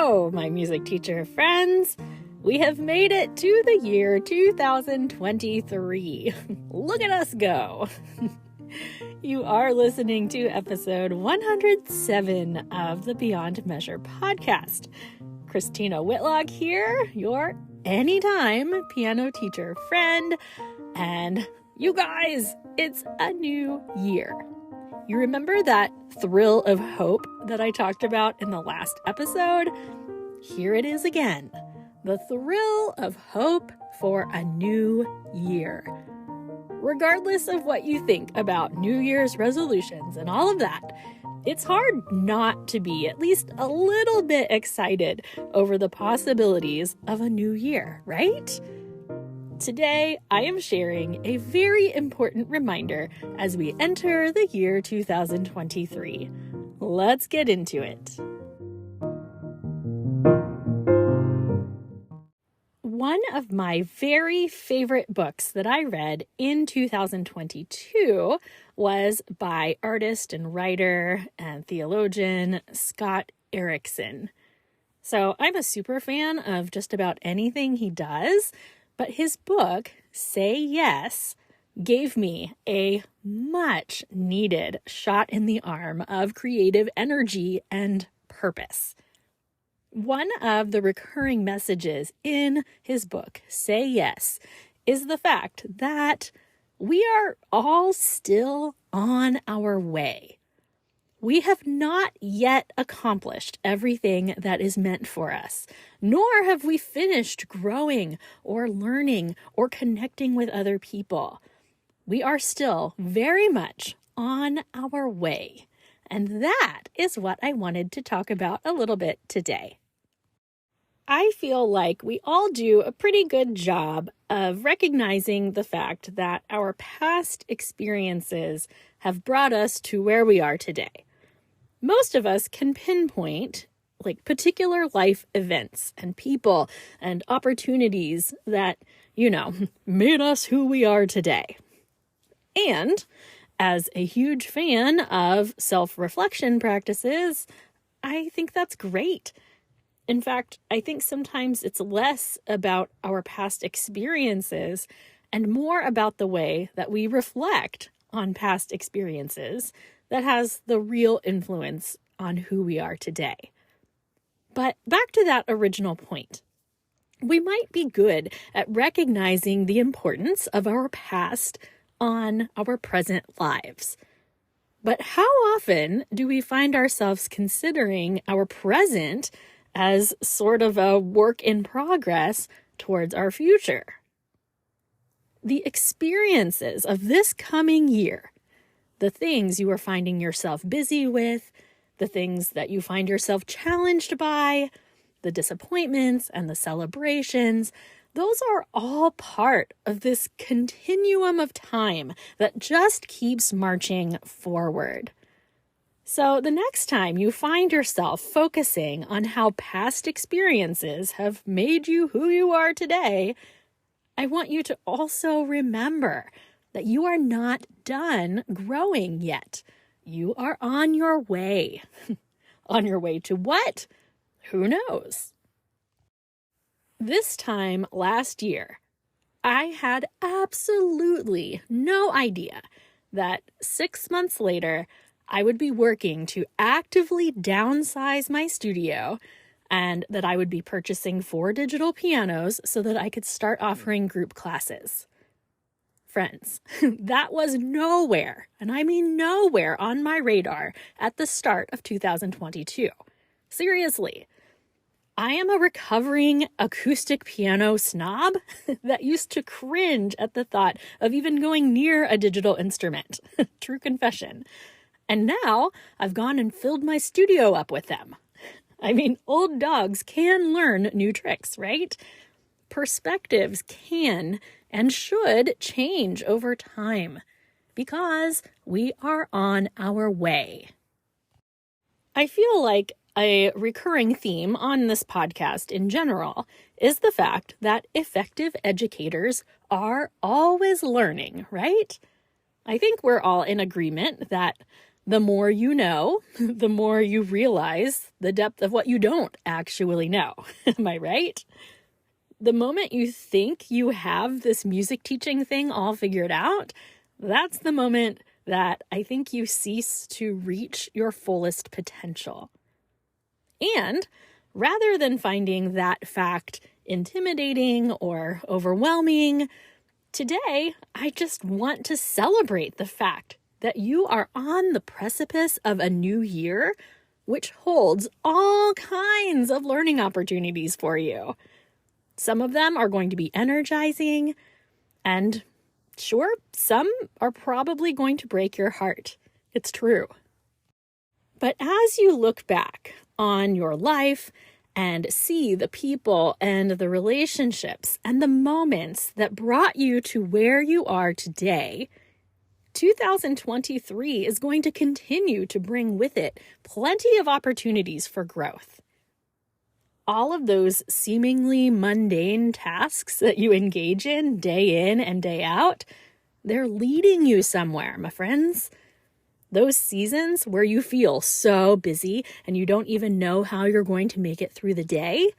Hello, my music teacher friends. We have made it to the year 2023. Look at us go. You are listening to episode 107 of the Beyond Measure podcast. Christina Whitlock here, your anytime piano teacher friend. And you guys, it's a new year. You remember that thrill of hope that I talked about in the last episode? Here it is again. The thrill of hope for a new year. Regardless of what you think about New Year's resolutions and all of that, it's hard not to be at least a little bit excited over the possibilities of a new year, right? Today, I am sharing a very important reminder as we enter the year 2023. Let's get into it. One of my very favorite books that I read in 2022 was by artist and writer and theologian Scott Erickson. So I'm a super fan of just about anything he does, but his book, Say Yes, gave me a much needed shot in the arm of creative energy and purpose. One of the recurring messages in his book, Say Yes, is the fact that we are all still on our way. We have not yet accomplished everything that is meant for us, nor have we finished growing or learning or connecting with other people. We are still very much on our way, and that is what I wanted to talk about a little bit today. I feel like we all do a pretty good job of recognizing the fact that our past experiences have brought us to where we are today. Most of us can pinpoint particular life events and people and opportunities that, made us who we are today. And as a huge fan of self-reflection practices, I think that's great. In fact, I think sometimes it's less about our past experiences and more about the way that we reflect on past experiences that has the real influence on who we are today. But back to that original point. We might be good at recognizing the importance of our past on our present lives. But how often do we find ourselves considering our present as sort of a work in progress towards our future? The experiences of this coming year, the things you are finding yourself busy with, the things that you find yourself challenged by, the disappointments and the celebrations, those are all part of this continuum of time that just keeps marching forward. So the next time you find yourself focusing on how past experiences have made you who you are today, I want you to also remember that you are not done growing yet. You are on your way. On your way to what? Who knows? This time last year, I had absolutely no idea that 6 months later, I would be working to actively downsize my studio and that I would be purchasing 4 digital pianos so that I could start offering group classes. Friends, that was nowhere, and I mean nowhere on my radar at the start of 2022. Seriously, I am a recovering acoustic piano snob that used to cringe at the thought of even going near a digital instrument. True confession. And now I've gone and filled my studio up with them. I mean, old dogs can learn new tricks, right? Perspectives can and should change over time because we are on our way. I feel like a recurring theme on this podcast in general is the fact that effective educators are always learning, right? I think we're all in agreement that The more you know, the more you realize the depth of what you don't actually know. Am I right? The moment you think you have this music teaching thing all figured out, that's the moment that I think you cease to reach your fullest potential. And rather than finding that fact intimidating or overwhelming, today I just want to celebrate the fact that you are on the precipice of a new year, which holds all kinds of learning opportunities for you. Some of them are going to be energizing, and sure, some are probably going to break your heart. It's true. But as you look back on your life and see the people and the relationships and the moments that brought you to where you are today, 2023 is going to continue to bring with it plenty of opportunities for growth. All of those seemingly mundane tasks that you engage in and day out, they're leading you somewhere, my friends. Those seasons where you feel so busy and you don't even know how you're going to make it through the day,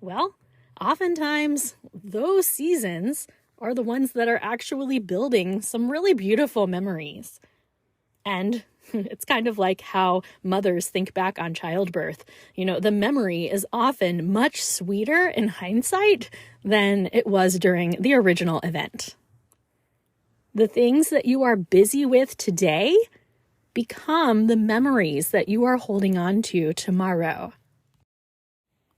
well, oftentimes those seasons are the ones that are actually building some really beautiful memories. And it's kind of like how mothers think back on childbirth. The memory is often much sweeter in hindsight than it was during the original event. The things that you are busy with today become the memories that you are holding on to tomorrow.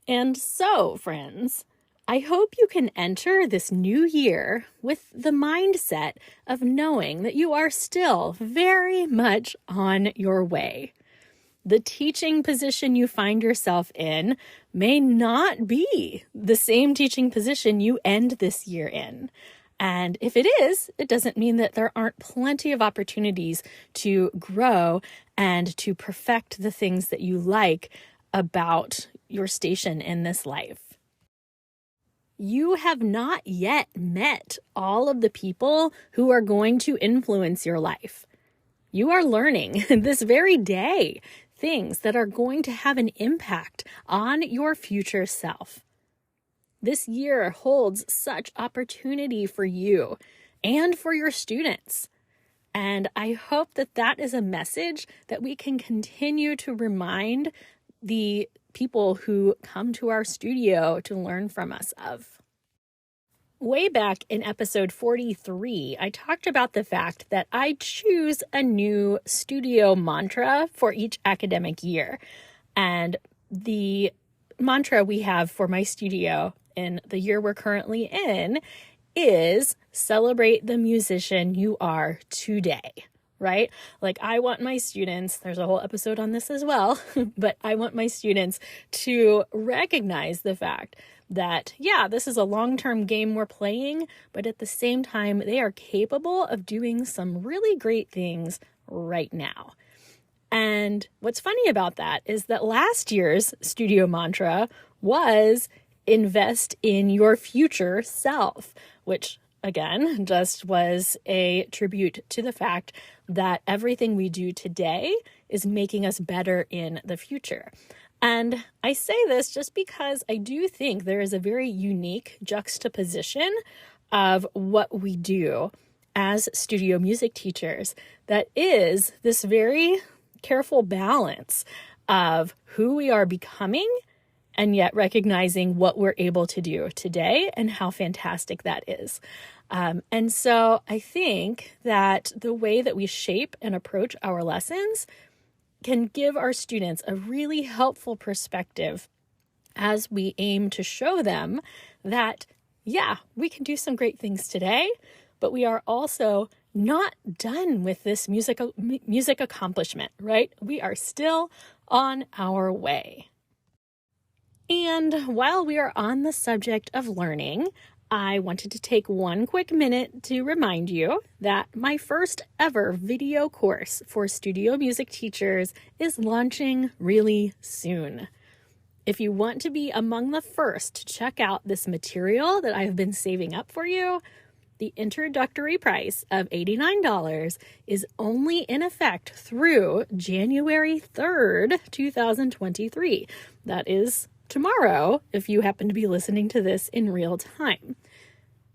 And so, friends, I hope you can enter this new year with the mindset of knowing that you are still very much on your way. The teaching position you find yourself in may not be the same teaching position you end this year in. And if it is, it doesn't mean that there aren't plenty of opportunities to grow and to perfect the things that you like about your station in this life. You have not yet met all of the people who are going to influence your life. You are learning this very day things that are going to have an impact on your future self. This year holds such opportunity for you and for your students. And I hope that that is a message that we can continue to remind the people who come to our studio to learn from us of. Way back in episode 43, I talked about the fact that I choose a new studio mantra for each academic year. And the mantra we have for my studio in the year we're currently in is celebrate the musician you are today, right? Like I want my students, there's a whole episode on this as well, but I want my students to recognize the fact that, yeah, this is a long-term game we're playing, but at the same time, they are capable of doing some really great things right now. And what's funny about that is that last year's studio mantra was invest in your future self, which again, just was a tribute to the fact that everything we do today is making us better in the future. And I say this just because I do think there is a very unique juxtaposition of what we do as studio music teachers that is this very careful balance of who we are becoming and yet recognizing what we're able to do today and how fantastic that is. And so I think that the way that we shape and approach our lessons can give our students a really helpful perspective as we aim to show them that, yeah, we can do some great things today, but we are also not done with this music accomplishment, right? We are still on our way. And while we are on the subject of learning, I wanted to take one quick minute to remind you that my first ever video course for studio music teachers is launching really soon. If you want to be among the first to check out this material that I have been saving up for you, the introductory price of $89 is only in effect through January 3rd, 2023. That is tomorrow, if you happen to be listening to this in real time.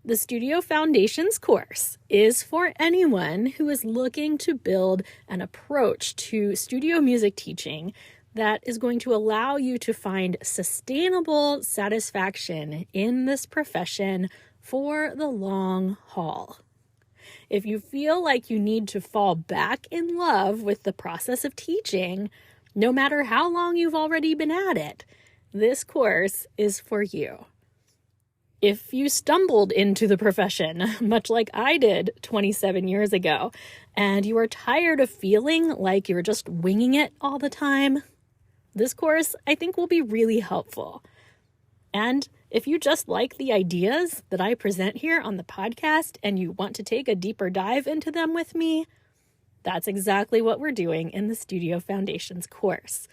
The Studio Foundations course is for anyone who is looking to build an approach to studio music teaching that is going to allow you to find sustainable satisfaction in this profession for the long haul. If you feel like you need to fall back in love with the process of teaching, no matter how long you've already been at it, this course is for you. If you stumbled into the profession, much like I did 27 years ago, and you are tired of feeling like you're just winging it all the time, this course I think will be really helpful. And if you just like the ideas that I present here on the podcast and you want to take a deeper dive into them with me, that's exactly what we're doing in the Studio Foundations course.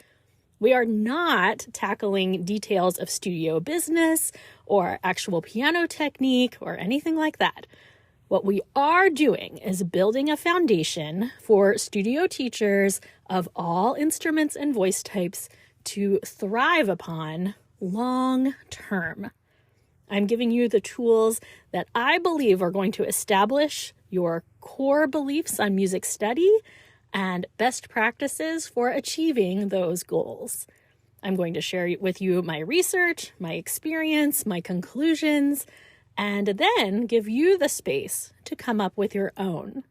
We are not tackling details of studio business or actual piano technique or anything like that. What we are doing is building a foundation for studio teachers of all instruments and voice types to thrive upon long term. I'm giving you the tools that I believe are going to establish your core beliefs on music study and best practices for achieving those goals. I'm going to share with you my research, my experience, my conclusions, and then give you the space to come up with your own.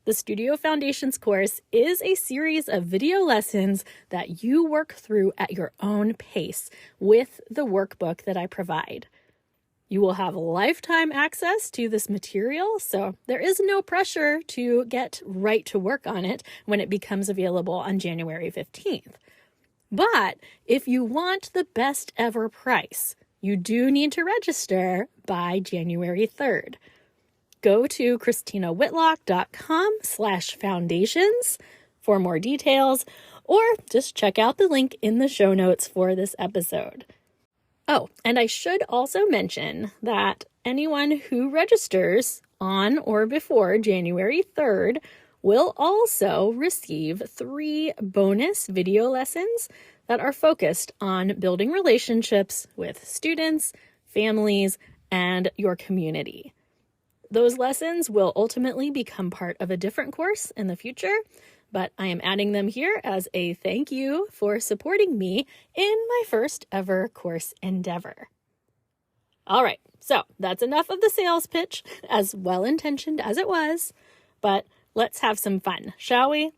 The Studio Foundations course is a series of video lessons that you work through at your own pace with the workbook that I provide. You will have lifetime access to this material, so there is no pressure to get right to work on it when it becomes available on January 15th. But if you want the best ever price, you do need to register by January 3rd. Go to ChristinaWhitlock.com/foundations for more details, or just check out the link in the show notes for this episode. Oh, and I should also mention that anyone who registers on or before January 3rd will also receive 3 bonus video lessons that are focused on building relationships with students, families, and your community. Those lessons will ultimately become part of a different course in the future, but I am adding them here as a thank you for supporting me in my first ever course endeavor. All right, so that's enough of the sales pitch, as well-intentioned as it was, but let's have some fun, shall we?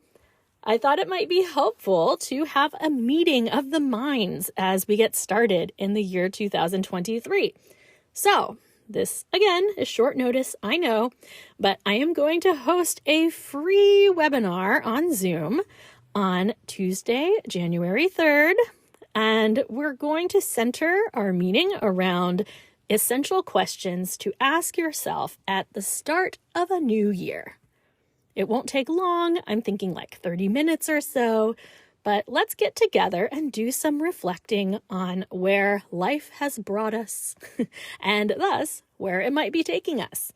I thought it might be helpful to have a meeting of the minds as we get started in the year 2023. So, this, again, is short notice, I know, but I am going to host a free webinar on Zoom on Tuesday, January 3rd, and we're going to center our meeting around essential questions to ask yourself at the start of a new year. It won't take long, I'm thinking like 30 minutes or so, but let's get together and do some reflecting on where life has brought us and thus where it might be taking us.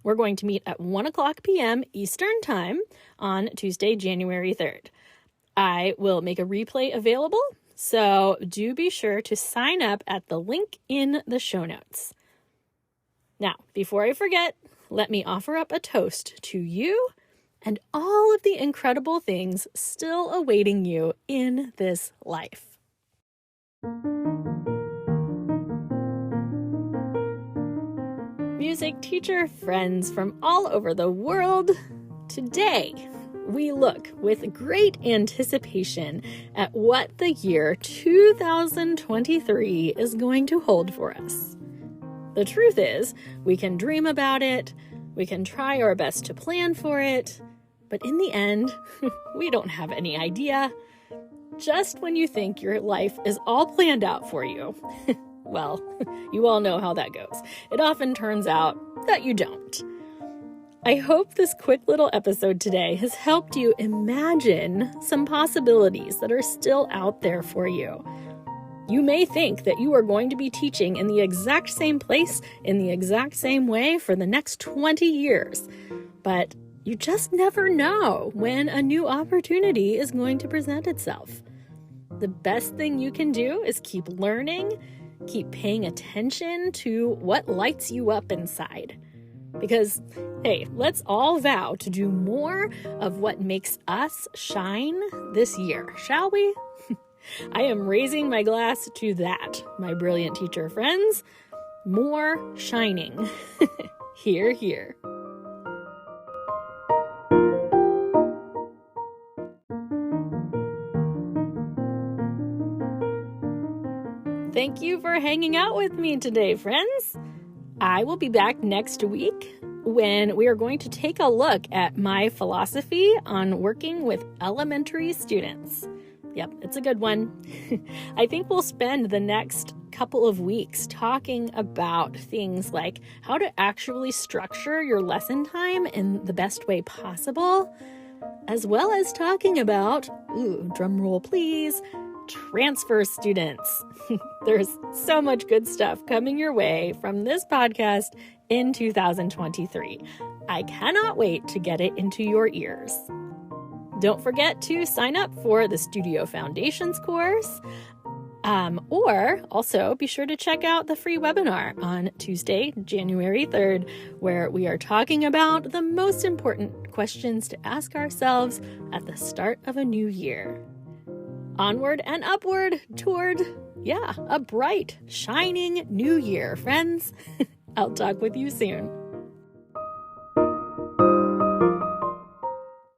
We're going to meet at 1:00 p.m. Eastern Time on Tuesday, January 3rd. I will make a replay available, so do be sure to sign up at the link in the show notes. Now, before I forget, let me offer up a toast to you and all of the incredible things still awaiting you in this life. Music teacher friends from all over the world, today we look with great anticipation at what the year 2023 is going to hold for us. The truth is, we can dream about it, we can try our best to plan for it, but in the end, we don't have any idea. Just when you think your life is all planned out for you, well, you all know how that goes. It often turns out that you don't. I hope this quick little episode today has helped you imagine some possibilities that are still out there for you. You may think that you are going to be teaching in the exact same place, in the exact same way for the next 20 years, but you just never know when a new opportunity is going to present itself. The best thing you can do is keep learning, keep paying attention to what lights you up inside. Because, hey, let's all vow to do more of what makes us shine this year, shall we? I am raising my glass to that, my brilliant teacher friends. More shining. Hear, hear. Thank you for hanging out with me today, friends. I will be back next week when we are going to take a look at my philosophy on working with elementary students. Yep, it's a good one. I think we'll spend the next couple of weeks talking about things like how to actually structure your lesson time in the best way possible, as well as talking about, drum roll please, transfer students. There's so much good stuff coming your way from this podcast in 2023. I cannot wait to get it into your ears. Don't forget to sign up for the Studio Foundations course, or also be sure to check out the free webinar on Tuesday, January 3rd, where we are talking about the most important questions to ask ourselves at the start of a new year. Onward and upward toward, a bright, shining new year, friends. I'll talk with you soon.